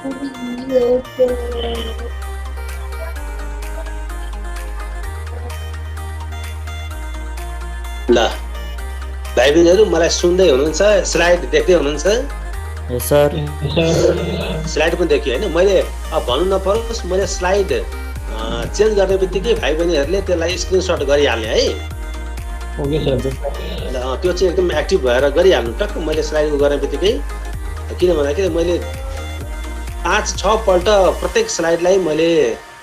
ल भाइ बहिनीहरू मलाई सुन्दै हुनुहुन्छ, स्लाइड देख्दै हुनुहुन्छ? यस सर। स्लाइड पनि देखियो होइन? मैले अब भन्नु नपरोस्, मैले स्लाइड चेन्ज गर्ने बित्तिकै भाइ बहिनीहरूले त्यसलाई स्क्रिनसट गरिहाल्ने है। Okay sir. त्यो चाहिँ एकदम एक्टिभ भएर गरिहाल्नु टक्क मैले स्लाइड गर्ने बित्तिकै। किन भन्दाखेरि मैले 5-6 पल्ट प्रत्येक स्लाइडलाई मैले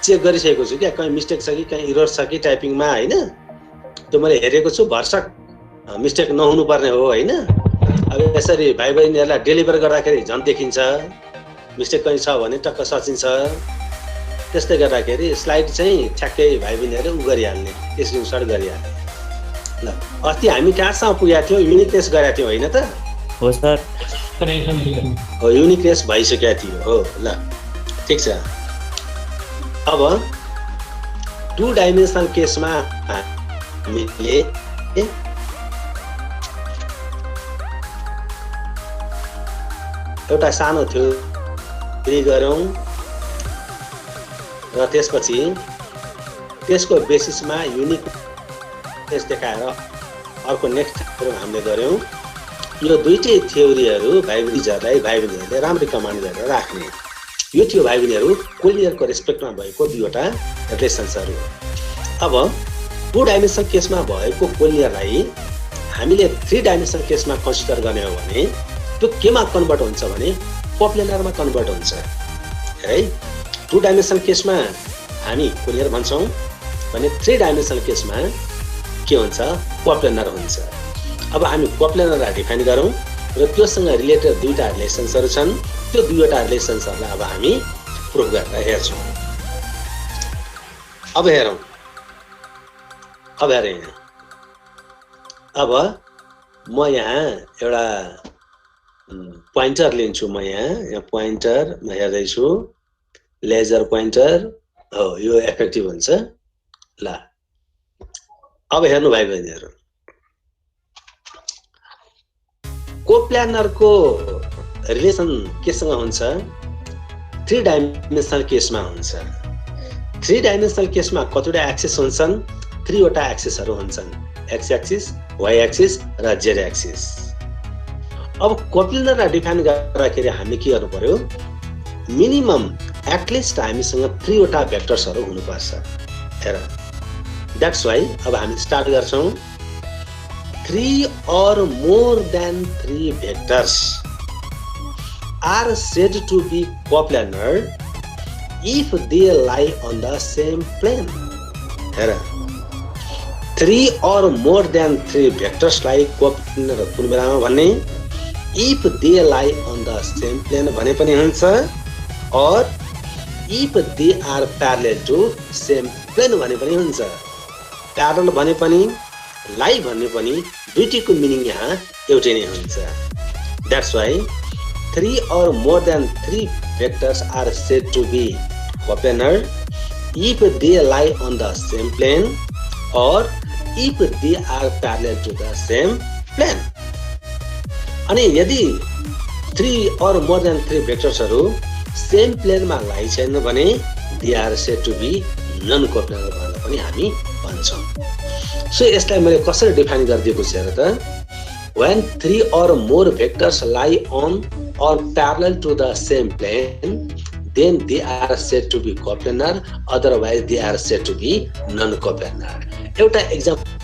चेक गरिसकेको छु क्या, कहीँ मिस्टेक छ कि कहीँ इरर छ कि टाइपिङमा होइन, त्यो मैले हेरेको छु। भरसक मिस्टेक नहुनुपर्ने हो होइन। अब यसरी भाइ बहिनीहरूलाई डेलिभर गर्दाखेरि झन् देखिन्छ, मिस्टेक कहीँ छ भने टक्क सचिन्छ। त्यस्तै गर्दाखेरि स्लाइड चाहिँ ठ्याक्कै भाइ बहिनीहरूले उ गरिहाल्ने, स्क्रिनसट गरिहाल्ने। ल अस्ति हामी कहाँसम्म पुगेका थियौँ? युनिकनेस गरेका थियौँ होइन त? हो सर। हो, युनिकनेस भइसकेका थियो हो। ल ठिक छ। अब 2 डाइमेन्सनल केसमा हामीले एउटा सानो थ्योरी गरौँ र त्यसपछि त्यसको बेसिसमा युनिकनेस देखाएर अर्को नेक्स्ट हामीले गऱ्यौँ। यो दुईटै थ्योरीहरू भाइ बहिनीहरूले राम्ररी कमान्ड गरेर राख्ने। यो थियो भाइ बहिनीहरू कोलिनियरको रेस्पेक्टमा भएको दुईवटा रिलेसन्सहरू। अब 2 डाइमेन्सनल केसमा भएको कोलिनियरलाई हामीले 3 डाइमेन्सनल केसमा कन्सिडर गर्ने हो भने त्यो केमा कन्भर्ट हुन्छ भने कोप्लेनरमा कन्भर्ट हुन्छ है। 2 डाइमेन्सनल केसमा हामी कोलिनियर भन्छौँ भने 3 डाइमेन्सनल केसमा के हुन्छ? कोप्लेनर हुन्छ। अब हामी कोप्लेनरलाई डिफाइन गरौँ र त्योसँग रिलेटेड दुईवटा रिलेसन्सहरू छन्। त्यो दुईवटा रिलेसन्सहरूलाई अब हामी प्रुभ गरेर हेर्छौँ। अब हेरौँ, अब हेरेँ यहाँ। अब म यहाँ एउटा पोइन्टर लिन्छु। म यहाँ पोइन्टर म हेर्दैछु, लेजर पोइन्टर हो, यो इफेक्टिभ हुन्छ। ल अब हेर्नु भाइ बहिनीहरू, कोप्लेनरको रिलेसन केसँग हुन्छ? 3 डाइमेन्सनल केसमा हुन्छ। 3 डाइमेन्सनल केसमा कतिवटा एक्सिस हुन्छन्? 3 वटा एक्सिसहरू हुन्छन्, एक्स एक्सिस, वाइ एक्सिस र जेड एक्सिस। अब कोप्लेनरलाई डिफाइन गर्दाखेरि हामीले के गर्नु पर्यो? मिनिमम एटलिस्ट हामीसँग 3 वटा भेक्टर्सहरू हुनुपर्छ। हेर, द्याट्स वाइ अब हामी स्टार्ट गर्छौँ। 3 or more than 3 vectors are said to be coplanar if they lie on the same plane. हेर, 3 or more than 3 vectors लाई कोप्लेनर कुन बेलामा भन्ने? if they lie on the same plane भने पनि हुन्छ, or if they are parallel to same plane भने पनि हुन्छ। प्यारल भने पनि लाई भन्ने पनि दुईटैको मिनिङ यहाँ एउटै नै हुन्छ। That's why 3 or more than 3 vectors are said to be coplanar if they lie on the same plane or if they are parallel to the same plane. अनि यदि 3 or more than 3 vectorsहरू same प्लेनमा लाई छैन भने they are said to be non coplanar भनेर पनि हामी भन्छौँ। सो यसलाई मैले कसरी डिफाइन गरिदिएको छु हेर त? when 3 or more vectors lie on or parallel to the same plane, then they are said to be coplanar, otherwise they are said to be non-coplanar. एउटा एक्जाम्पल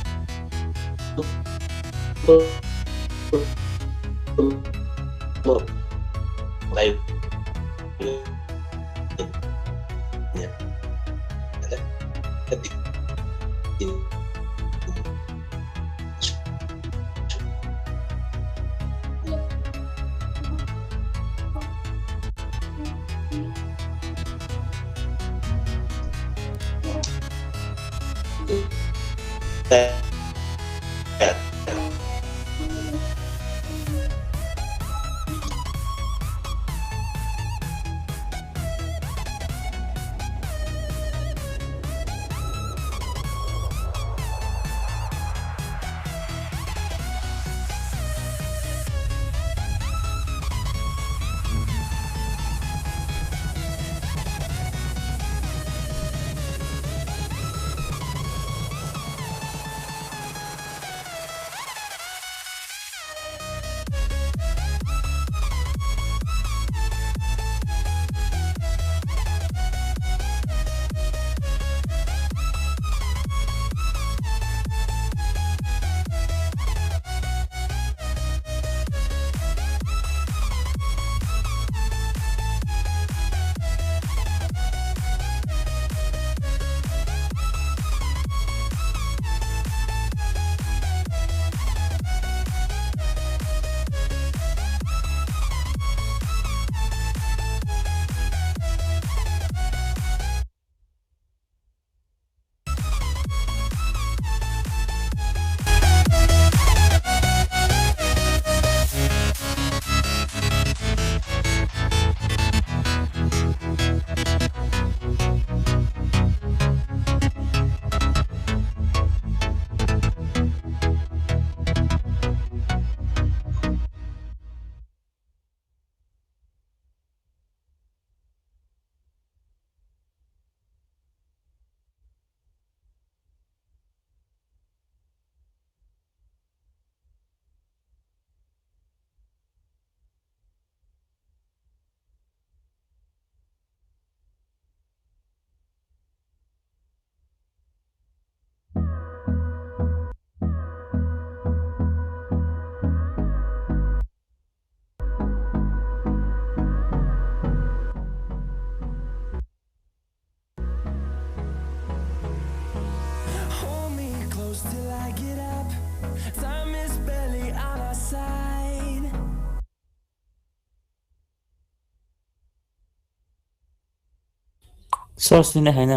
सर सुने छैन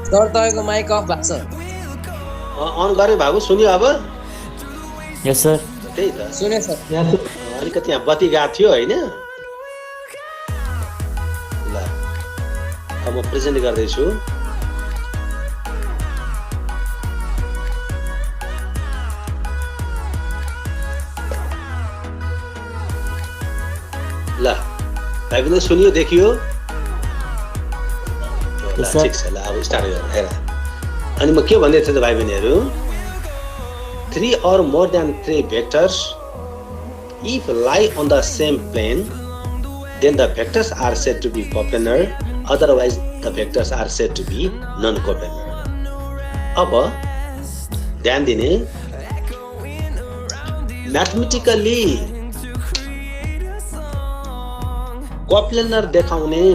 सर तपाईँको माइक अफ भएको छ on गरे बाबु सुन्यो अब यस सर त्यही त सुने सर अलिकति यहाँ बत्ती गएको थियो होइन ल अब म प्रेजेन्ट गर्दैछु ल भाइ बहिनी सुनियो देखियो ल Yes, sir. ठिक छ ल अब स्टार्ट गरौँ हेर अनि म के भन्दै थिएँ त भाइ बहिनीहरू 3 or more than 3 vectors if lie on the same plane then the vectors are said to be coplanar otherwise the vectors are said to be non-coplanar अब ध्यान दिने म्याथमेटिकली कोप्लेनर देखाउने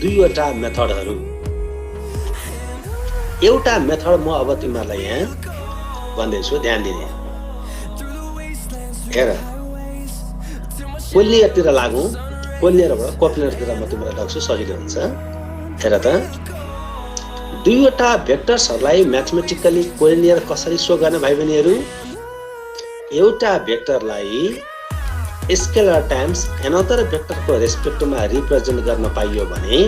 दुईवटा मेथडहरू एउटा मेथड म अब तिमीहरूलाई यहाँ भन्दैछु ध्यान दिने हेर कोलिनियरतिर लागौँ कोलिनियरबाट कोप्लेनरतिर म तिमीलाई लग्छु सजिलो हुन्छ हेर त दुईवटा भेक्टर्सहरूलाई म्याथमेटिकली कोलिनियर कसरी सो गर्ने भाइ बहिनीहरू एउटा भेक्टरलाई स्केलर टाइम्स एनदर भेक्टरको रेस्पेक्टमा रिप्रेजेन्ट गर्न पाइयो भने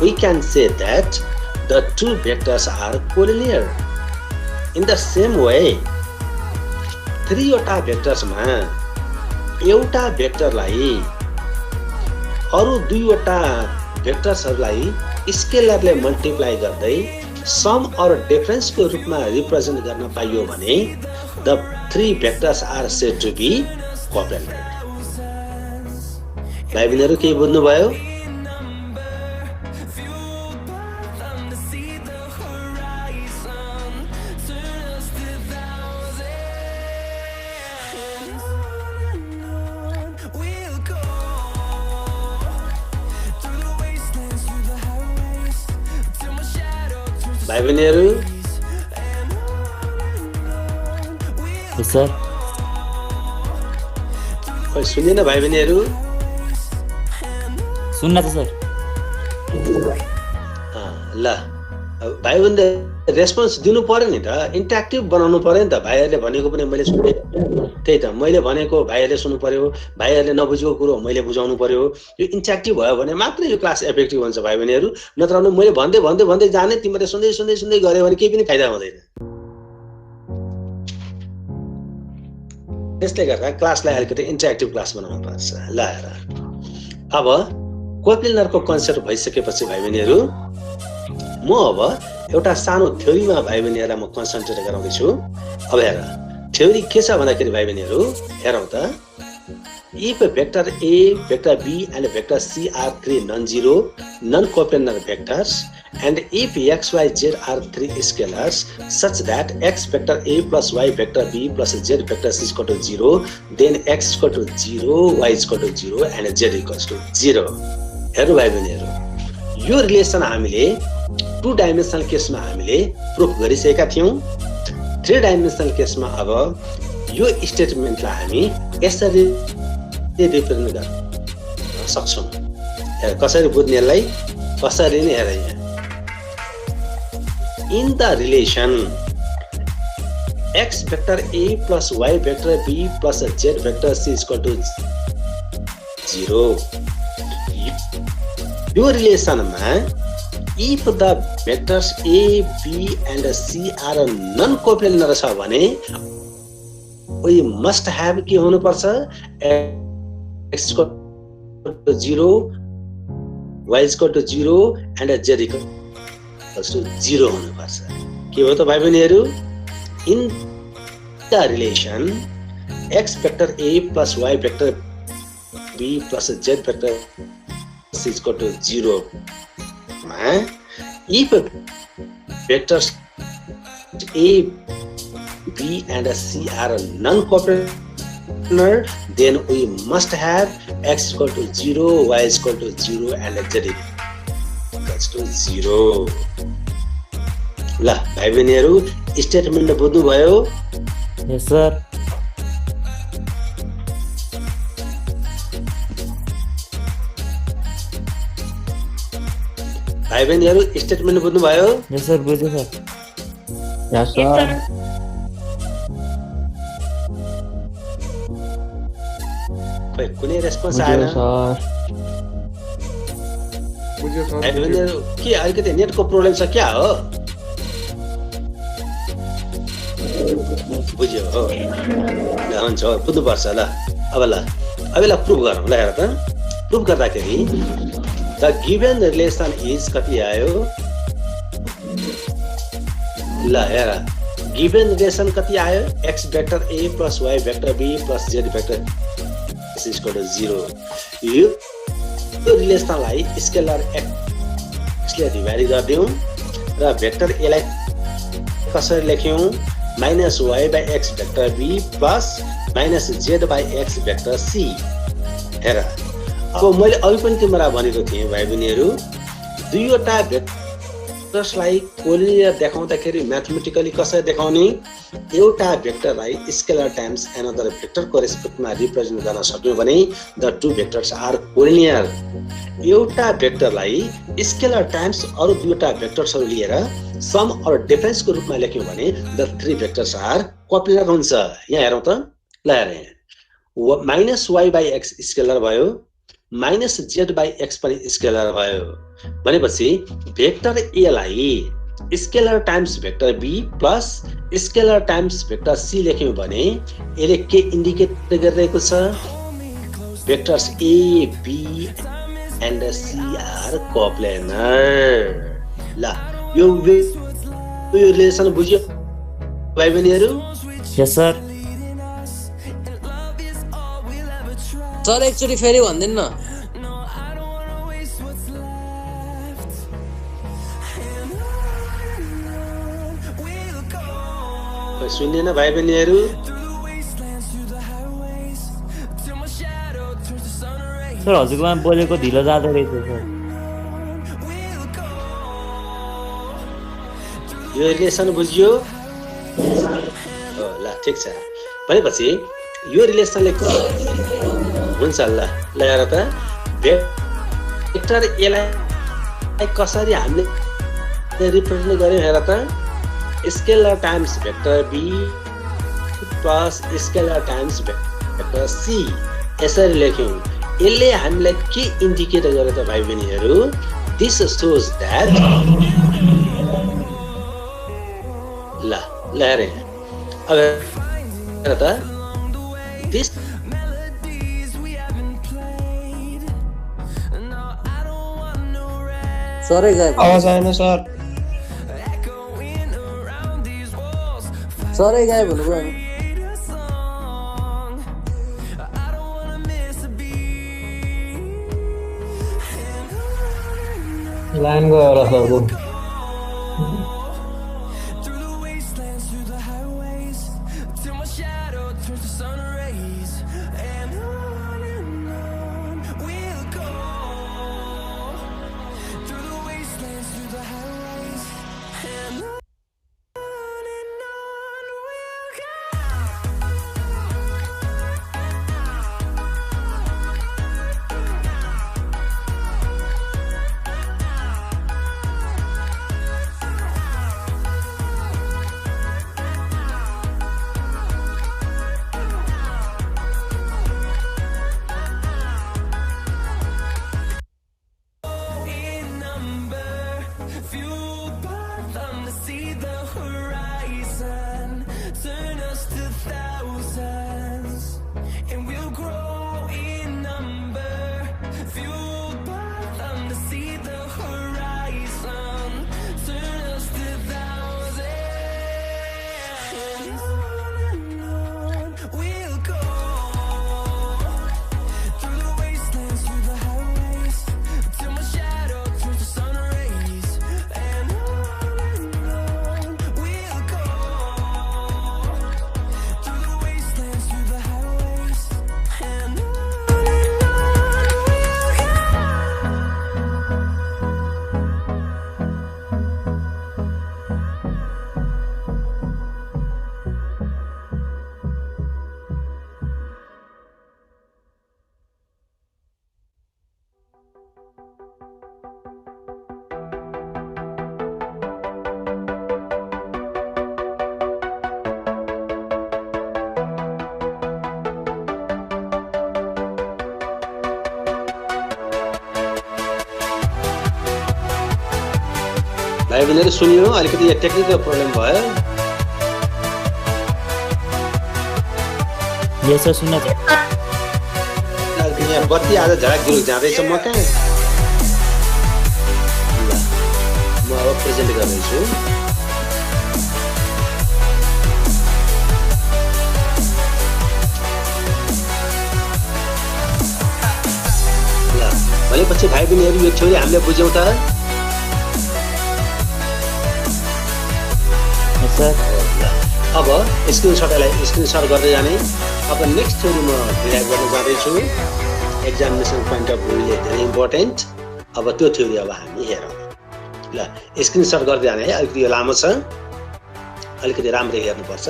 we can say that the two vectors are collinear. In the same way, 3 वटा भेक्टर्समा एउटा भेक्टरलाई अरु 2 वटा भेक्टर्सहरूलाई स्केलरले मल्टिप्लाई गर्दै सम अर डिफरेन्सको रूपमा रिप्रेजेन्ट गर्न पाइयो भने the 3 vectors are said to be coplanar. भाइ बहिनीहरू के बुझ्नुभयो भाइ बहिनीहरू यस सर खोइ सुनिएन भाइ बहिनीहरू सुन्न त सर ल भाइ बहिनी रेस्पोन्स दिनु पर्यो नि त इन्ट्याक्टिभ बनाउनु पर्यो नि त भाइहरूले भनेको पनि मैले सुने त्यही त मैले भनेको भाइहरूले सुन्नु पर्यो भाइहरूले नबुझेको कुरो मैले बुझाउनु पर्यो यो इन्ट्याक्टिभ भयो भने मात्रै यो क्लास इफेक्टिभ हुन्छ भाइ बहिनीहरू नत्र मैले भन्दै भन्दै भन्दै जाने तिमीले सुन्दै सुन्दै सुन्दै गऱ्यो भने केही पनि फाइदा हुँदैन त्यसले गर्दा क्लासलाई अलिकति इन्ट्याक्टिभ क्लास बनाउनु पर्छ ल हेर अब कोप्लेनरको कन्सेप्ट भइसकेपछि भाइ बहिनीहरू म अब एउटा सानो थ्योरीमा भाइ बहिनीहरूलाई म कन्सन्ट्रेट गराउँदैछु अब हेर थ्योरी के छ भन्दाखेरि भाइ बहिनीहरू हेरौँ त if vector A, vector B and vector C are 3 non-zero non-coplanar vectors and if x, y, z are 3 scalars such that x vector A plus y vector B plus z vector C is equal to 0 then x is equal to 0, y is equal to 0 and z equals to 0 हेर्नु भाइ बहिनीहरू यो relation हामीले 2 dimensional केसमा हामीले proof गरिसकेका थियौं 3 dimensional केसमा अब यो स्टेटमेन्टलाई हामी यसरी रिप्रेजेन्ट गर्न सक्छौं हेर कसरी बुझ्ने यसलाई कसरी नि हेर यहाँ in the relation x vector A plus y vector B plus z vector C is equal to 0 यो रिलेसनमा if the vectors A, B and C are non-coplanar छ भने we must have के हुनुपर्छ x is equal to 0, y is equal to 0 and z equals to 0 हुनुपर्छ के हो त भाइ बहिनीहरू in the relation x vector a plus y vector b plus z vector is equal to 0 if vectors a, b and c are non-coplanar, then we must have x equal to 0, y is equal to 0 and z equals to 0. ल भाइ बहिनीहरु statement बुझ्नु भयो? यस sir. भाइ बहिनीहरु statement बुझ्नु भयो? यस sir, बुझ्यो sir. यस sir. खै कुनै रेस्पोन्स आएन सर। भाइ बहिनीहरु के अलिकति नेटको प्रब्लम छ क्या हो? बुझ्यो हो? ल हुन्छ बुझ्नु पर्छ ल। अब ल प्रुफ गरौँ ल। हेर त प्रुफ गर्दाखेरि द गिभन रिलेसन इज कति आयो? ल हेर गिभन रिलेसन कति आयो? x vector a plus y vector b plus z vector is equal to 0। यो रिलेसनलाई स्केलर x ले डिभाइड गर्दियौ र भेक्टर a लाई कसरी लेख्यौ? Minus y by x vector b plus minus z by x vector c। हेर अब मैले अघि पनि तिमीलाई भनेको थिएँ भाइ बहिनीहरु, दुईवटा भेक्टर्सलाई कोलिनियर देखाउँदाखेरि म्याथमेटिकली कसरी देखाउने? एउटा भेक्टरलाई स्केलर टाइम्स अनदर भेक्टरको रेस्पेक्टमा रिप्रेजेन्ट गर्न सक्यौ भने the two vectors are collinear. एउटा भेक्टरलाई स्केलर टाइम्स अरु दुईवटा भेक्टर्सहरु लिएर सम अर डिफरेन्सको रूपमा लेख्यौ भने the three vectors are collinear हुन्छ। यहाँ हेरौँ त ल हेर minus y by x scalar भयो, माइनस z by x पनि स्केलर भयो भनेपछि भेक्टर a लाई scalar times vector b plus scalar times vector c लेख्यौ भने यसले के इन्डिकेट गरिरहेको छ? Vectors a, b and c are coplanar। ल यो रिलेसन बुझ्यो भाइ बहिनीहरु? यस सर। सर एकचोटि फेरि भन्दिन न। सुन्दैन भाइ बहिनीहरु? सर हजुरकोमा बोलेको ढिलो जाँदो रहेछ सर। यो रिलेसन बुझ्यो? ल ठिक छ भनेपछि यो रिलेसनले हुन्छ। ल हेर त भेक्टर a लाई कसरी हामीले रिप्रेजेन्ट गर्यौं? हेर त scalar times vector b plus scalar times vector c यसरी लेख्यौं। यसले हामीलाई के इन्डिकेट गर्यो त भाइ बहिनीहरु? दिस शोज दैट ल हेर अब हेर त दिस सरै गायब। आवाज आएन सर। सरै गायब हुनुभयो। लाइन गयो होला सरको। भाइ बहिनीहरू सुनियो अलिकति यहाँ टेक्निकल प्रब्लम भयो यस सर सुन्न यहाँ बत्ती आज झडाक गिरुक जाँदैछ म कहाँ ल म अब प्रेजेन्ट गर्दैछु ल भनेपछि भाइ बहिनीहरू यो थ्योरी हामीले बुझ्यौँ त सर अब स्क्रिनसट गर्दै जाने अब नेक्स्ट थ्योरी म डिराइभ गर्न जाँदैछु एक्जामिनेसन पोइन्ट अफ भ्यूले धेरै इम्पोर्टेन्ट अब त्यो थ्योरी अब हामी हेरौँ ल स्क्रिनसट गर्दै जाने है अलिकति यो लामो छ अलिकति राम्ररी हेर्नुपर्छ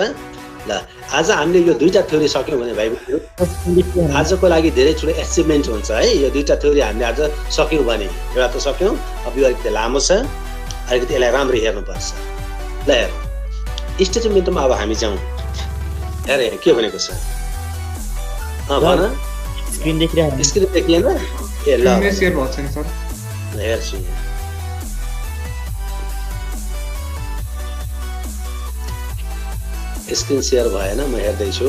ल आज हामीले यो दुईटा थ्योरी सक्यौँ भने भाइ बहिनीहरू आजको लागि धेरै ठुलो एचिभमेन्ट हुन्छ है यो दुईटा थ्योरी हामीले आज सक्यौँ भने एउटा त सक्यौँ अब यो अलिकति लामो छ अलिकति यसलाई राम्ररी हेर्नुपर्छ ल हेरौँ स्टेटमेन्टमा अब हामी जाउँ हेर के भनेको छ भन स्क्रिन देखिरहेको स्क्रिन देखिएन ए ल शेयर भएको छैन सर हेर्छु स्क्रिन सेयर भएन म हेर्दैछु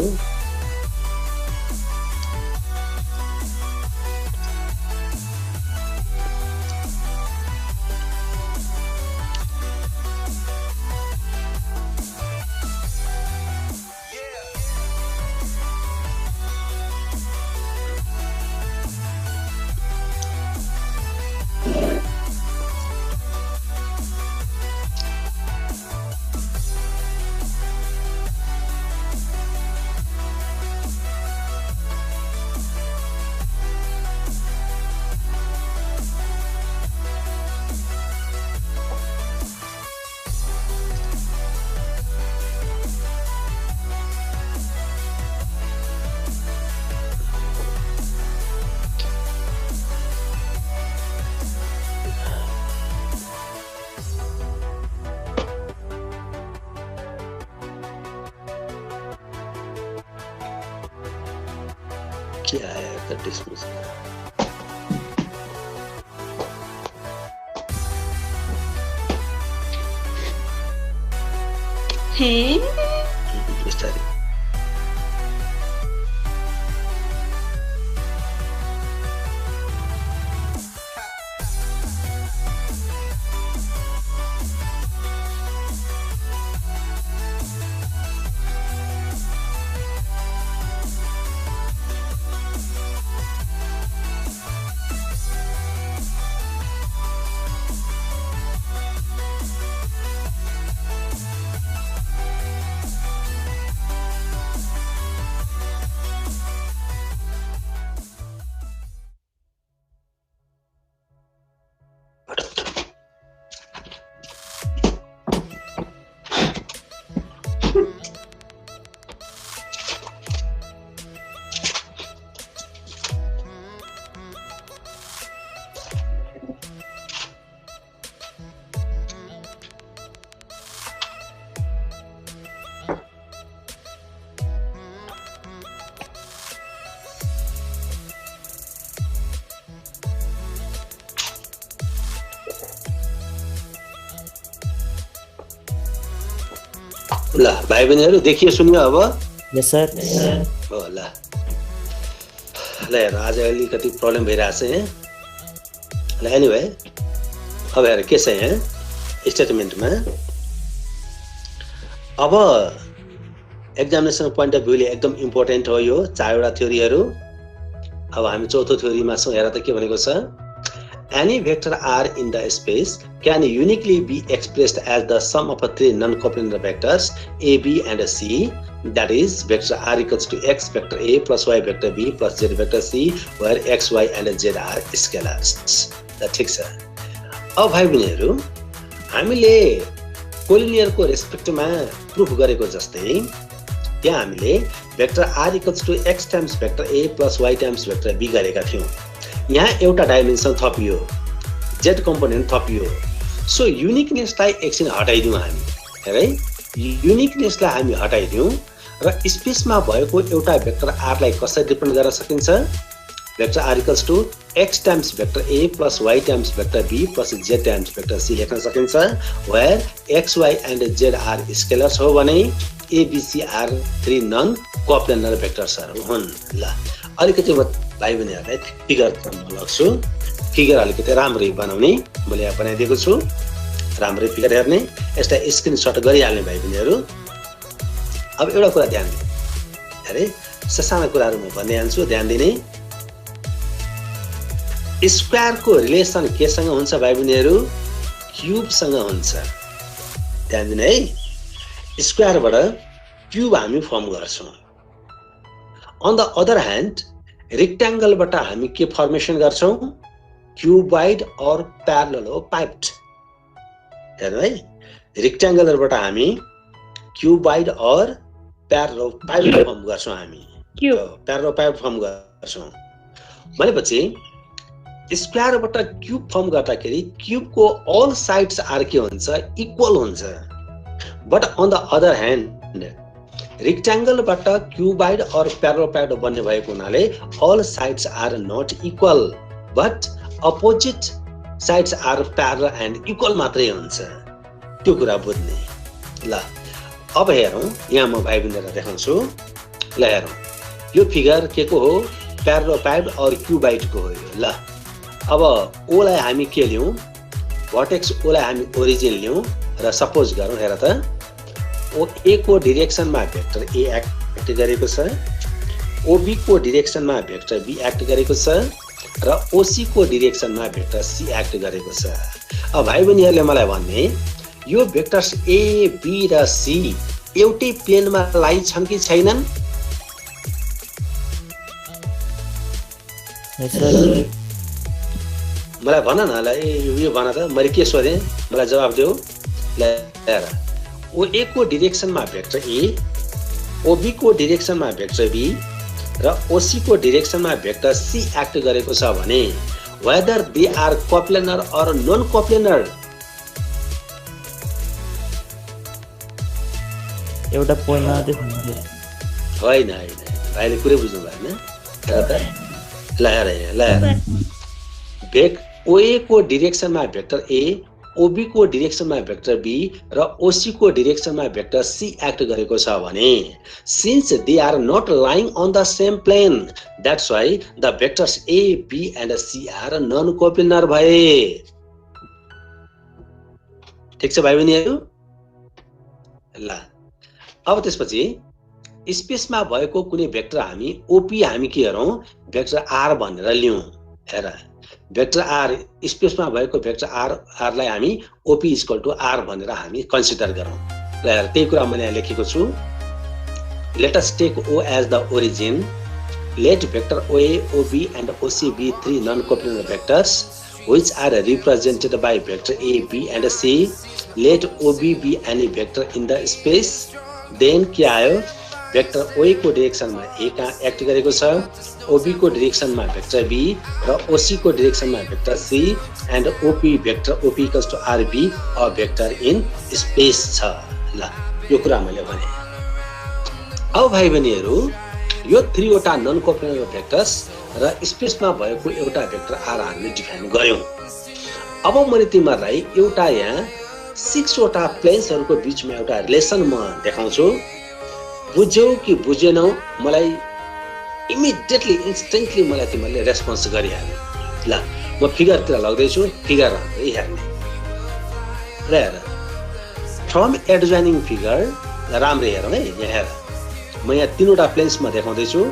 क्या आया था डिस्मिस बिस्तारै ल भाइ बहिनीहरू देखियो सुनियो अब यस सर हो ल हेर आज अलिकति प्रब्लम भइरहेछ है ल एनिवे अब हेर के छ यहाँ स्टेटमेन्टमा अब एक्जामिनेसन पोइन्ट अफ भ्यूले एकदम इम्पोर्टेन्ट हो यो चारवटा थ्योरीहरू अब हामी चौथो थ्योरीमा छौँ हेर त के भनेको छ Any vector R in the space can uniquely be expressed as the sum of three non-coplanar vectors A, B, and C. That is, vector R equals to X vector A plus Y vector B plus Z vector C, where X, Y, and Z are scalars. That ठिक छ। अब भाइ बहिनीहरू हामीले कोलिनियरको रेस्पेक्टमा proof गरेको जस्तै त्यहाँ हामीले vector R equals to X times vector A plus Y times vector B गरेका थियौँ। यहाँ एउटा डाइमेन्सन थपियो जेड कम्पोनेन्ट थपियो सो युनिकनेसलाई एकछिन हटाइदिउँ हामी है युनिकनेसलाई हामी हटाइदिउँ र स्पेसमा भएको एउटा भेक्टर आरलाई कसरी रिप्रेजेन्ट गर्न सकिन्छ vector are equals to x times vector a plus y times vector b plus z times vector c लेख्न सकिन्छ where x y and z are scalars हो भने a b c are 3 non coplanar भेक्टर्सहरु हुन्। ल अलिकति भाइ बहिनीहरुलाई figure म लग्छु। फिगर अलिकति राम्ररी बनाउने मैले यहाँ बनाइदिएको छु। राम्ररी फिगर हेर्ने, यसलाई स्क्रिनशट गरिहाल्ने भाइ बहिनीहरु। अब एउटा कुरा ध्यान दिनु, अरे ससाना कुराहरु म भन्दै जान्छु, ध्यान दिने। स्क्वायर को रिलेसन केसँग हुन्छ भाइ बहिनीहरु? क्यूब सँग हुन्छ। ध्यान दिनु है, स्क्वायर बाट क्यूब हामी फर्म गर्छौं। On the other hand rectangle बाट हामी के फर्मेसन गर्छौं? क्यूबॉइड और पैरेललोपाइप्ड। हेर्नु है, रेक्टेंगल बाट हामी क्यूबॉइड और पैरेललोपाइप्ड फर्म गर्छौं। हामी पैरेललोपाइप्ड फर्म गर्छौं भनेपछि स्क्वायर बाट क्यूब फर्म गर्दाखेरि क्यूब को ऑल साइड्स आर के हुन्छ? इक्वल हुन्छ। But on the other hand rectangle बाट क्यूबॉइड और पैरेललोपाइप्ड बन्ने भएको हुनाले all sides are not equal but opposite sides are parallel and equal मात्रै हुन्छ। त्यो कुरा बुझ्ने। ल अब हेरौं, यहाँ म भाइ बहिनीहरुलाई देखाउँछु। ल हेरौं, यो फिगर के को हो? पैरेललोपाइप्ड और क्यूबॉइड को हो। ल अब ओ लाई हामी के लियौं? भर्टेक्स ओ लाई हामी ओरिजिन लियौं र सपोज गरौं, हेर त, ओ ए को डाइरेक्सनमा भेक्टर ए एक्ट गरेको छ, ओबी को डाइरेक्सनमा भेक्टर बी एक्ट गरेको छ र ओसी को डाइरेक्सनमा भेक्टर सी एक्ट गरेको छ। अब भाइ बहिनीहरुले मलाई भन्ने, यो भेक्टर्स ए बी र सी एउटै प्लेनमा लाई छन् कि छैनन्? मलाई भन न। ल यो भन त, मैले के सोधे, मलाई जवाफ देऊ। ल हेर, ओ ए को डाइरेक्सनमा भेक्टर ए, ओबी को डाइरेक्सनमा भेक्टर बी र ओसी को डाइरेक्सनमा भेक्टर सी एक्ट गरेको छ भने वेदर दे आर कोप्लेनर और नन कोप्लेनर? एउटा पोइन्टमा मात्रै होइन होइन, भाइले कुरै बुझ्नु भएन। ल हेर, भेक ओए को डाइरेक्सनमा भेक्टर ए, ओबी को डाइरेक्सनमा भेक्टर बी र ओसी को डाइरेक्सनमा भेक्टर सी एक्ट गरेको छ भने since they are not lying on the same plane that's why the vectors a b and c are non coplanar भए। ठीक छ भाइ बहिनीहरु? ल अब त्यसपछि स्पेसमा भएको कुनै भेक्टर हामी ओपी हामी के गरौँ? भेक्टर आर भनेर लियौं। हेर, भेक्टर आर स्पेसमा भएको भेक्टर आर लाई हामी ओपी इक्वल टु आर भनेर हामी कन्सिडर गरौँ। ल हेर, त्यही कुरा मैले यहाँ लेखेको छु। Let us take O as the origin, let vector OA OB and OC be 3 non coplanar vectors which are represented by vector a b and c, let ob be any vector in the space। Then के आयो? Vector ओए को डाइरेक्सनमा ए का act गरेको छ, ओबी को डाइरेक्सनमा vector be र ओसी को डाइरेक्सनमा vector C and OP vector OP equals to r b a vector in space छ। ल यो कुरा मैले भने। अब भाइ बहिनीहरु, यो 3 वटा नन कोप्लेनर भेक्टर्स र स्पेसमा भएको एउटा भेक्टर आर हामीले डिफाइन गर्यौं। अब मैले तिमीहरुलाई एउटा यहाँ 6 वटा प्लेन्सहरुको बीचमा एउटा रिलेसन म देखाउँछु। बुझ्यौ कि बुझेनौ मलाई इमिडिएटली इन्स्टेन्टली मलाई तिमीले रेस्पोन्स गरिहाल्नु। ल म फिगरतिर लग्दै छु, फिगर राम्रै हेर्ने। र हेर, फ्रम एडजोइनिङ फिगर राम्रै हेरौँ है। यहाँ हेर, म यहाँ 3 वटा प्लेन्समा देखाउँदै छु।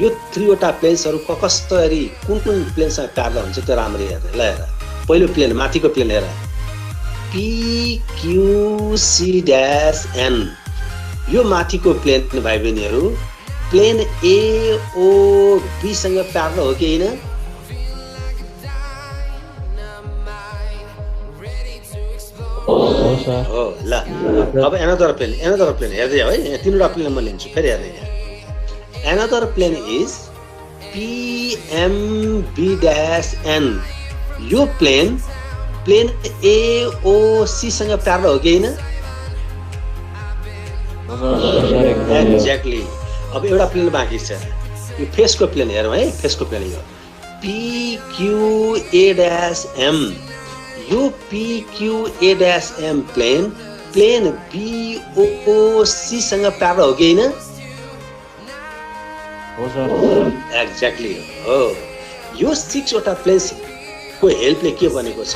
यो 3 वटा प्लेन्सहरु कसरी कुन प्लेन्समा प्यारल हुन्छ त्यो राम्रै हेर्ने। ल हेर, पहिलो प्लेन माथिको प्लेन हेर, P Q C dash N. यो माथिको प्लेन भाइ बहिनीहरु प्लेन ए ओ बी सँग प्यारल हो कि हैन? हो। ल अब एनदर प्लेन हेर्दै जाऊ है। यहाँ 3 वटा प्लेन म लिन्छु, फेरि हेर्दै जाऊ। Another plane is P M B dash N. यो प्लेन ए ओ सी सँग प्यारल हो कि हैन? एक्ज्याक्टली। अब एउटा प्लेन बाँकी छ, यो फेसको प्लेन हेरौँ है। फेसको प्लेन यो PQA-M, यो PQA-M प्लेन BOC सँग प्यारल हो कि हैन? हो सर। एक्ज्याक्टली हो। यो 6 वटा प्लेन्स को हेल्पले के बनेको छ?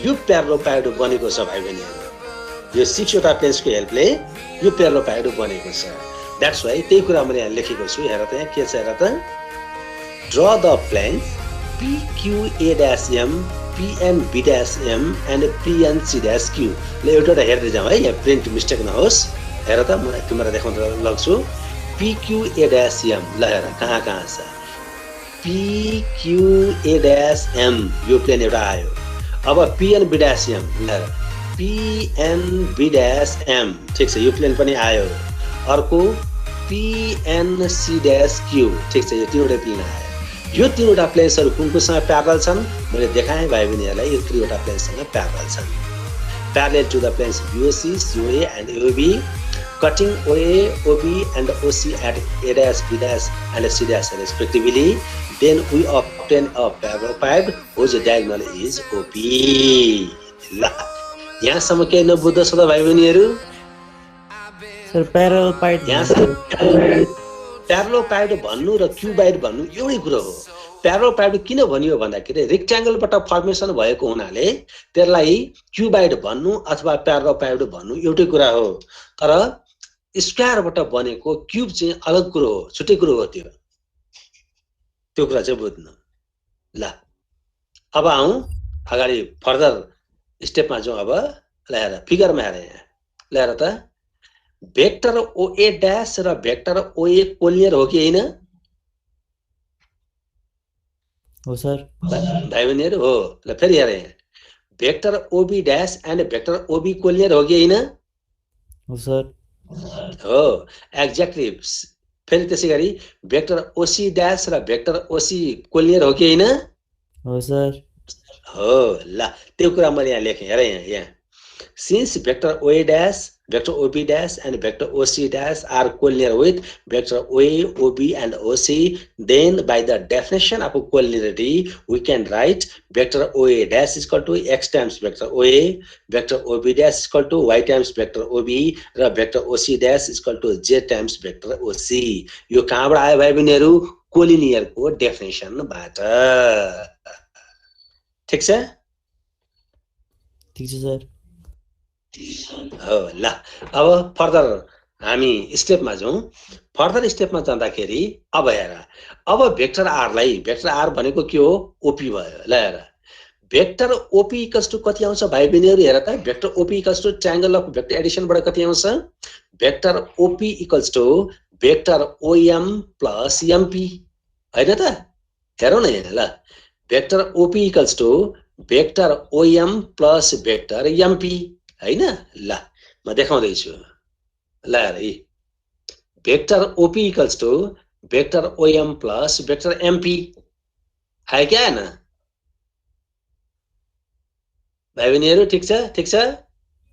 यो प्यारालोपाइड बनेको छ भाइ बहिनीहरु। यो 6 वटा प्लेन्स को हेल्पले यो प्यारालोपाइड बनेको छ। द्याट्स व्हाई त्यही कुरा मैले यहाँ लेखेको छु। हेर त यहाँ के छ हेर त। Draw the planes PQA-M, PNB-M and PNC-Q। ल एउटा हेर्दै जाऊ है, यहाँ प्रिन्ट मिस्टेक नहोस्। हेर त म तिमीलाई देखाउन लाग्छु। PQA-M ल हेर कहाँ छ। PQA-M यो प्लेन एउटा आयो। अब PNB-M ल हेर PNB-M ठीक छ, यो प्लेन पनि आयो। अर्को PNC-Q ठीक छ, यो तीनवटा प्लेन आयो। यो तीनवटा प्लेन्सहरु कुनसँग प्यारलल छन्? मैले देखाएँ भाइ बहिनीहरुलाई, यो तीनवटा प्लेन्ससँग प्यारलल छन्। Parallel to the planes BOC, COA and AOB, cutting OA, OB and OC at A dash, B dash and C dash respectively, then we obtain a parallelepiped whose diagonal is OP. ल यहाँसम्म के नबुझ्छ त भाइ बहिनीहरु? Sir प्यारालोपाइड प्यारालोपाइड भन्नु र क्युबाइड भन्नु एउटै कुरा हो। प्यारालोपाइड किन भनियो भन्दाखेरि रेक्ट्याङ्गलबाट फर्मेसन भएको हुनाले त्यसलाई क्युबाइड भन्नु अथवा प्यारालोपाइड भन्नु एउटै कुरा हो। तर स्क्वायरबाट बनेको क्युब चाहिँ अलग कुरा हो, छुट्टै कुरा हो। त्यो कुरा चाहिँ बुझ्नु। ल अब आउँ अगाडि फर्दर स्टेपमा जाउँ। अब ल हेर फिगरमा हेर यहाँ। ल हेर त भेक्टर OA ड्याश र भेक्टर OA कोलिनियर हो कि हैन? हो सर। भाइ बहिनीहरु हो। ल फेरि हेर यहाँ vector OB dash and vector OB collinear हो कि हैन? हो सर। हो एक्ज्याक्टली। फेरि त्यसैगरी भेक्टर OC ड्याश र भेक्टर OC कोलिनियर हो कि हैन? हो सर। हो। ल त्यो कुरा मैले यहाँ लेखेँ। हेर यहाँ since vector OA dash, vector OB dash and vector OC dash are collinear with vector OA, OB and OC, then by the definition of collinearity we can write vector OA dash is equal to x times vector OA, vector OB dash is equal to y times vector OB र vector OC dash is equal to z times vector OC। यो कहाँबाट आयो भाइ बहिनीहरु? कोलिनियरको डेफिनेसनबाट। ठीक छ? ठीक छ sir. हो। ल अब फर्दर हामी स्टेपमा जाउँ। फर्दर स्टेपमा जाँदाखेरि अब हेर, अब भेक्टर आरलाई, भेक्टर आर भनेको के हो? ओपी भयो। ल हेर भेक्टर ओपी इक्वल्स टु कति आउँछ भाइ बहिनीहरु? हेर त vector OP equals to triangle of vector एडिसनबाट कति आउँछ? Vector OP equals to vector OM plus MP हैन त? हेरौँ न यहाँ। ल vector OP equals to vector OM plus vector MP हैन? ल म देखाउँदै छु। ल हेर vector OP equals to vector OM plus vector MP आयो क्या हैन भाइ बहिनीहरु? ठीक छ? ठीक छ?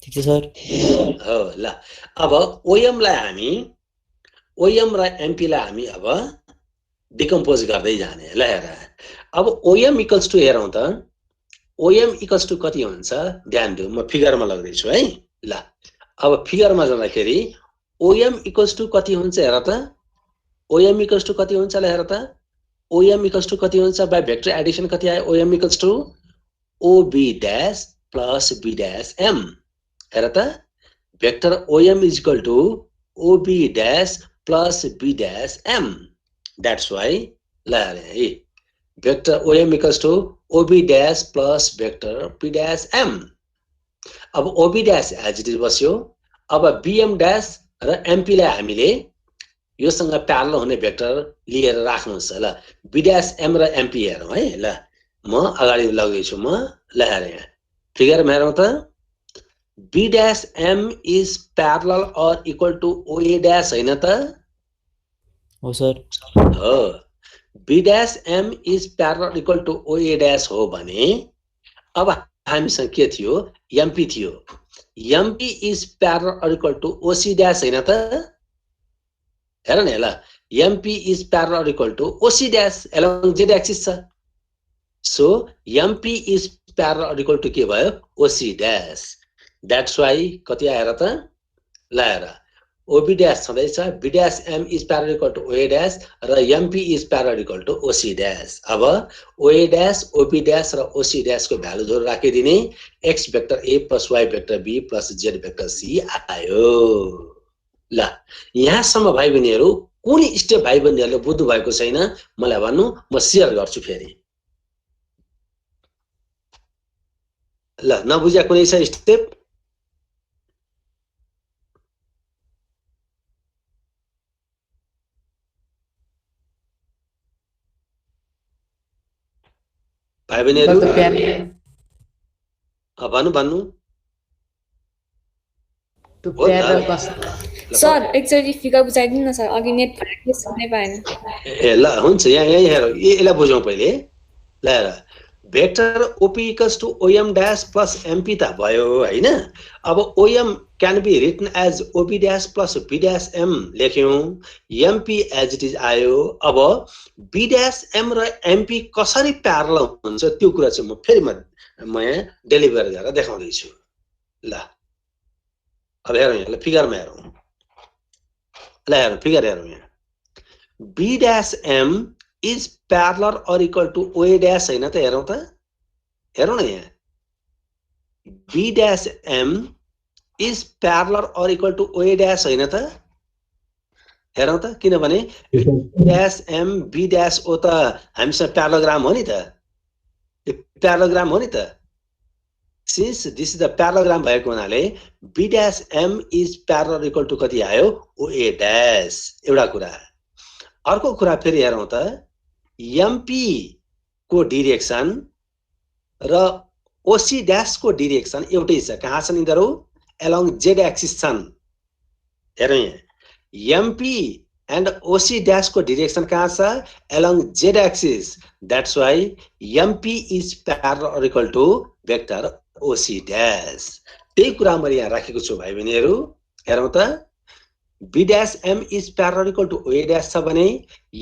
ठीक छ सर। हो। ल अब ओएम लाई हामी, ओएम र एमपी लाई हामी अब डिकम्पोज गर्दै जाने। ल हेर अब ओएम इक्वल्स टु हेरौँ त ओएम इक्वल्स टु कति हुन्छ? ध्यान दिऊ, म फिगरमा लाग्दै छु है। ल अब फिगरमा जाँदाखेरि ओएम इक्वल्स टु कति हुन्छ? हेर त ओएम इक्वल्स टु कति हुन्छ? ल हेर त ओएम इक्वल्स टु कति हुन्छ? बाइ भेक्टर एडिसन कति आयो? OM equals to OB dash plus B dash M. हेर त vector OM is equal to OB dash plus B dash M. That's why ल हेर vector OM equals to OB dash plus vector P dash M. अब OB dash as it is बस्यो। अब BM dash र MP लाई हामीले योसँग parallel हुने vector लिएर राख्नुहोस्। ल बी ड्याश एम र एमपी हेरौँ है। ल म अगाडि लाग्दै छु। म ल हेर यहाँ फिगरमा हेरौँ त B dash M is parallel or equal to OA dash हैन त? हो सर। हो। B dash M is parallel equal to OA dash हो भने अब हामीसँग के थियो? एमपी थियो। MP is parallel or equal to OC dash हैन त? हेर न ल MP is parallel or equal to OC dash along Z axis छ। So MP is parallel equal to के भयो ओसी ड्यास द्याट्स वाइ कति आएर त लाएर ओबी ड्यास छँदैछ B dash M is parallel equal to OA dash र MP is parallel equal to OC dash अब ओए ड्यास ओबी ड्यास र ओसी ड्यासको भ्यालुजहरू राखिदिने X vector A plus Y vector be plus Z vector C आयो ल यहाँसम्म भाइ बहिनीहरू कुन स्टेप भाइ बहिनीहरूले बुझ्नु भएको छैन मलाई भन्नु म सेयर गर्छु फेरि ल नबुझ्या कुनै छ स्टेप भाइ बहिनीहरू भन्नु भन्नु सर एकचोटि फिगर बुझाइदिनु न सर अघि नेट भएन सुन्नै पाएन ए ल हुन्छ यहाँ हेरौँ यसलाई बुझौँ पहिले ल हेर vector OP equals to OM dash plus MP त भयो हैन अब OM can be written as OB dash plus B dash M लेख्यौँ एमपी एज इट इज आयो अब बी ड्यास एम र एमपी कसरी प्यारल हुन्छ त्यो कुरा चाहिँ म यहाँ डेलिभर गरेर देखाउँदैछु ल अब हेरौँ यहाँ फिगरमा हेरौँ ल हेरौँ फिगर हेरौँ यहाँ B dash M is parallel or equal to OA dash हैन त हेरौँ न यहाँ B dash M is parallel or equal to OA dash हैन त हेरौँ त किनभने dash M B dash O त हामीसँग प्यारलोग्राम हो नि त प्यारलोग्राम हो नि त since this is the parallelogram भएको हुनाले B dash M is parallel equal to कति आयो ओए ड्यास एउटा कुरा अर्को कुरा फेरि हेरौँ त एमपी को डिरेक्सन र ओसी ड्यास को डिरेक्सन एउटै छ कहाँ छन् यिनीहरू एलोङ जेड एक्सिस छन् हेरौँ यहाँ एमपी एन्ड ओसी ड्यास को डिरेक्सन कहाँ छ along Z axis that's why MP is parallel equal to vector OC dash त्यही कुरा मैले यहाँ राखेको छु भाइ बहिनीहरू हेरौँ त B dash M is parallel equal to OA dash छ भने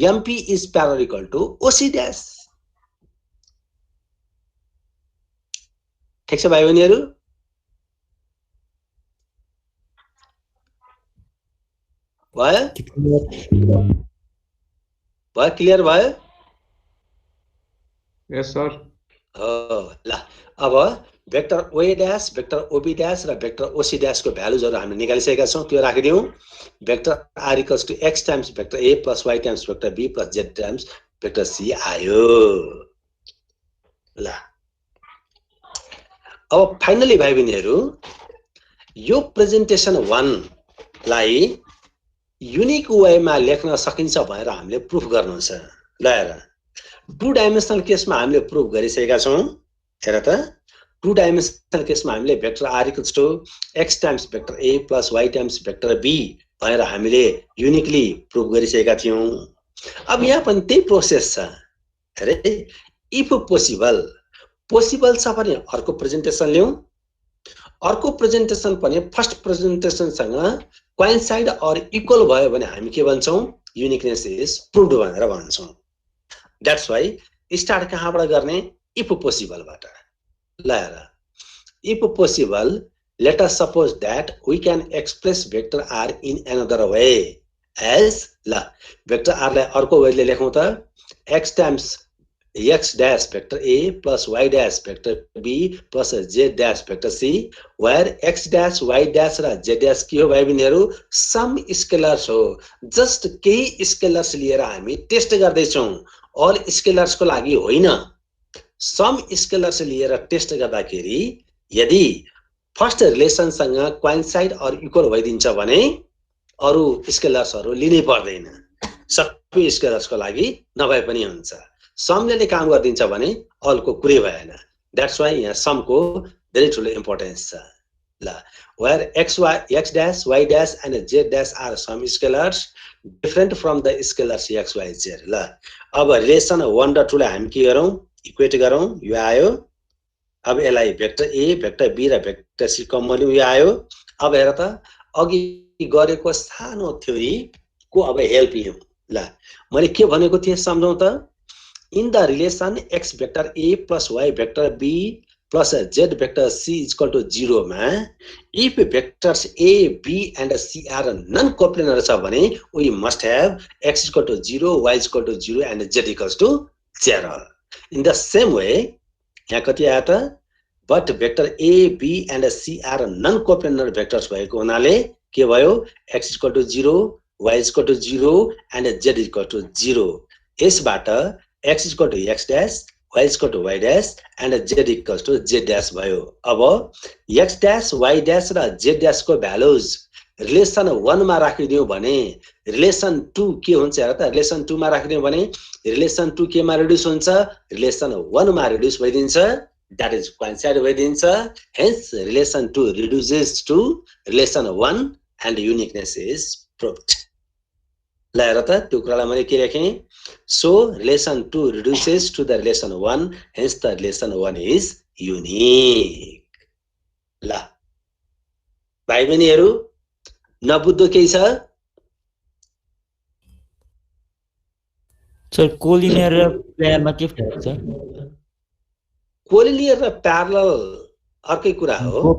MP is parallel equal to OC dash ठिक छ भाइ बहिनीहरू भयो क्लियर भयो यस सर ल अब vector OA dash vector OB dash र भेक्टर ओसी ड्यास को भ्यालुजहरू हामीले निकालिसकेका छौँ त्यो राखिदियौँ vector are equals to x times vector A plus Y times vector be plus z times vector C आयो ल अब फाइनली भाइ बहिनीहरू यो प्रेजेन्टेसन 1 लाई युनिक वेमा लेख्न सकिन्छ भनेर हामीले प्रुफ गर्नु छ ल हेर टु डाइमेन्सनल केसमा हामीले प्रुफ गरिसकेका छौँ हेर त टु डाइमेन्सनल केसमा हामीले vector are equals to x times vector A plus Y times vector B भनेर हामीले युनिकली प्रुफ गरिसकेका थियौँ अब यहाँ पनि त्यही प्रोसेस छ अरे इफ पोसिबल छ भने अर्को प्रेजेन्टेसन ल्याउँ अर्को प्रेजेन्टेसन पनि फर्स्ट प्रेजेन्टेसनसँग कोइन्साइड अर इक्वल भयो भने हामी के भन्छौँ युनिकनेस इज प्रुभड भनेर भन्छौँ द्याट्स वाइ स्टार्ट कहाँबाट गर्ने इफ पोसिबलबाट ल हेर if possible let us suppose that we can express vector R in another way as ल वेक्टर आर लाई अर्को वेले लेखौं त x times x dash vector a plus y dash vector b plus z dash vector c where x dash y dash र z dash के हो भाइ बहिनीहरु सम स्केलर्स हो जस्ट केही स्केलर्स लिएर हामी टेस्ट गर्दै छौं अल स्केलर्स को लागि होइन सम स्केलर्स लिएर टेस्ट गर्दाखेरि यदि फर्स्ट रिलेसन सँग कोइन्साइड अर इक्वल भइदिन्छ भने अरु स्केलर्सहरु लिनै पर्दैन सबै स्केलर्स को लागि नभए पनि हुन्छ समले काम गर्दिन्छ भने अल को कुरै भएन दैट्स व्हाई यहाँ सम को धेरै ठूलो इम्पोर्टेन्स छ ल where x dash y dash and z dash are some scalars different from the scalars x y z ल अब रिलेसन 1 र 2 लाई हामी के गरौँ इक्वेट गरौँ यो आयो अब यसलाई भेक्टर a भेक्टर b र भेक्टर c कमन लियौं यो आयो अब हेर त अघि गरेको सानो थ्योरी को अब हेल्प लियौं ल मैले के भनेको थिए सम्झौं त in the relation x vector a plus y vector b plus z vector c is equal to 0 मा if vectors a b and c are non-coplanar छ भने we must have x is equal to 0 y is equal to 0 and z equals to 0. In the same way यहाँ कति आयो त but vector a b and c are non-coplanar vectors भएको हुनाले के भयो x is equal to 0 y is equal to 0 and z is equal to 0. यसबाट x is equal to x dash y is equal to y dash and z equals to z dash भयो. अब x dash y dash र z dash को values relation 1 मा राखिदियौ भने relation 2 के हुन्छ हेर त रिलेसन 2 मा राखिदियौ भने रिलेसन 2 के मा रिड्युस हुन्छ रिलेसन 1 मा रिड्युस भइदिन्छ that is coincide भइदिन्छ hence relation 2 reduces to relation 1 and uniqueness is proved. ल हेर त त्यो कुरालाई मैले के लेखेँ so relation 2 reduces to the relation 1 hence the relation 1 is unique. ल भाइ बहिनीहरु नबुझ्दो केही छ सर कोलिनियर र प्यारललमा के फरक छ कोलिनियर र प्यारलल अर्कै कुरा हो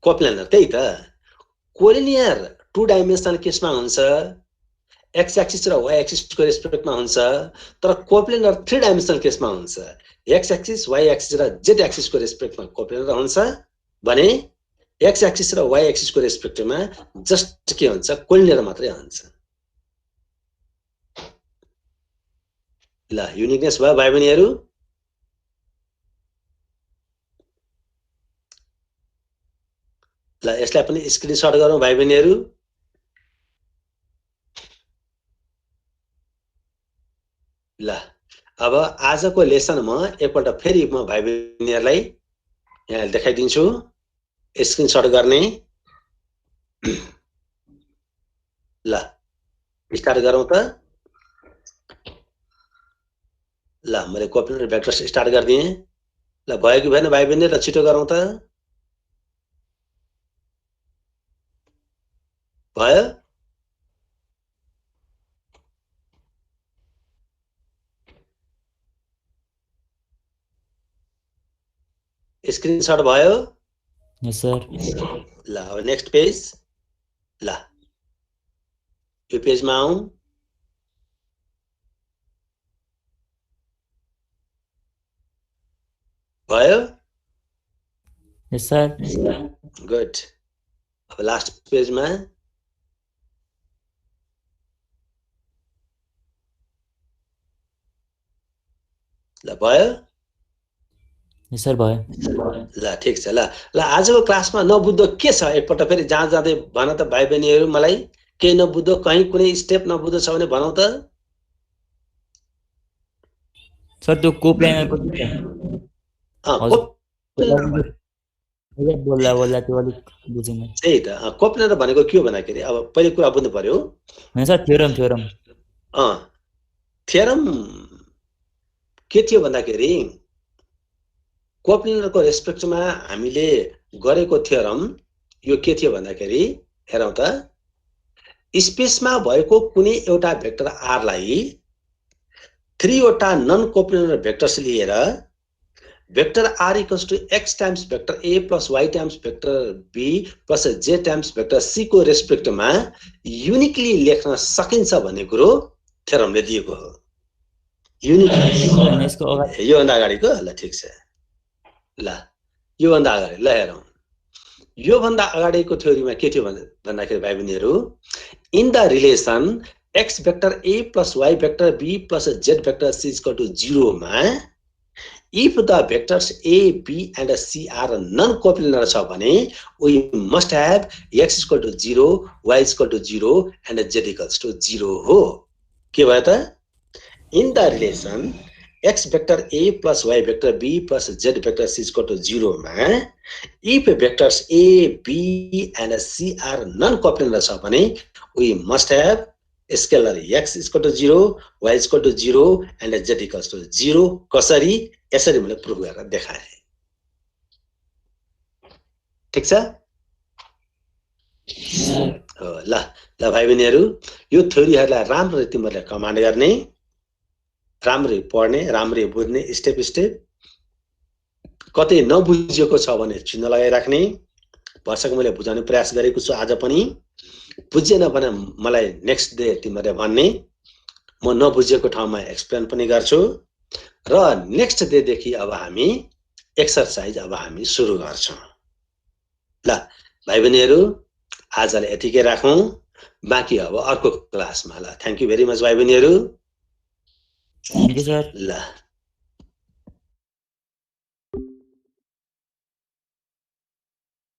कोप्लेनर त्यही त कोलिनियर 2 डाइमेन्सनल केसमा हुन्छ x एक्सिस र y एक्सिस को रेस्पेक्टमा हुन्छ तर कोप्लेनर 3 डाइमेन्सनल केसमा हुन्छ x एक्सिस y एक्सिस र z एक्सिस को रेस्पेक्टमा कोप्लेनर हुन्छ भने x एक्सिस र y एक्सिस को रेस्पेक्टमा जस्ट के हुन्छ कोलिनियर मात्रै हुन्छ. ल युनिकनेस भयो भाइ बहिनीहरु ल यसलाई पनि स्क्रिनशट गरौँ भाइ बहिनीहरु ल अब आजको लेसन म एकपल्ट फेरि म भाइ बहिनीहरुलाई यहाँ देखाइदिन्छु स्क्रिनशट गर्ने ल स्टार्ट गरौँ त ल मैले कोप्लेनर भेक्टर्स स्टार्ट गर्दिए ल भयो कि भएन भाइ बहिनीहरु छिटो गरौँ त भयो स्क्रिनशट भयो यस सर ल अब नेक्स्ट पेज ल यो पेजमा आउँ भयो यस सर गुड अब लास्ट पेजमा ल भयो यस सर भयो ल ठीक छ ल ल आजको क्लासमा नबुझ्दो के छ एकपल्ट फेरि जहाँ जाँदै भन त भाइ बहिनीहरु मलाई केही नबुझ्दो कहीं कुनै स्टेप नबुझ्दो छ भने भनौ त सर त्यो कोप्लेनरको बोल्दा बोल्दा त्यो अलिक बुझेन त्यही त कोप्लेनर भनेको के हो भन्दाखेरि अब पहिले कुरा बुझ्नु पर्यो हैन सर थ्योरम थ्योरम के थियो भन्दाखेरि कोप्लेनरको रेस्पेक्टमा हामीले गरेको थ्योरम यो के थियो भन्दाखेरि हेरौं त स्पेसमा भएको कुनै एउटा भेक्टर r लाई 3 वटा नन कोप्लेनर भेक्टर्स लिएर vector r equals to x times vector a plus y times vector b plus z times vector c को रेस्पेक्टमा युनिकली लेख्न सकिन्छ भन्ने कुरो थ्योरमले दिएको हो. युनिक यो भन्दा अगाडिको ल ठीक छ ल यो भन्दा अगाडि ल हेरौं यो भन्दा अगाडिको थ्योरीमा के थियो भन्दाखेरि भाइ बहिनीहरु in the relation x vector a plus y vector b plus z vector c equal to 0 मा if the vectors a b and c are non coplanar छ भने we must have x equal to 0 y equal to 0 and z equals to 0 हो. के भयो त in the relation x vector a plus y vector b plus z vector c equal to 0 मा if vectors a b and c are non coplanar छ भने we must have scalar x equal to 0 y equal to 0 and z equals to 0. कसरी यसरी मैले proof गरेर देखाए ठीक छ ल ल भाइ बहिनीहरु यो थ्योरीहरुलाई राम्ररी तिमीहरुले कमान्ड गर्ने राम्ररी पढ्ने, राम्ररी बुझ्ने, स्टेप स्टेप कतै नबुझेको छ भने चिन्ह लगाइराख्ने। भर्सक मैले बुझाउने प्रयास गरेको छु, आज पनि बुझेन भने मलाई नेक्स्ट डे तिमीले भन्ने, म नबुझेको ठाउँमा एक्सप्लेन पनि गर्छु। र नेक्स्ट डे देखि अब हामी एक्सरसाइज अब हामी सुरु गर्छौं। ल भाइ बहिनीहरु, आजलाई यतिकै राखौं, बाँकी अब अर्को क्लासमा। ल थ्यांक यू भेरी मच भाइ बहिनीहरु। Thank you sir. ल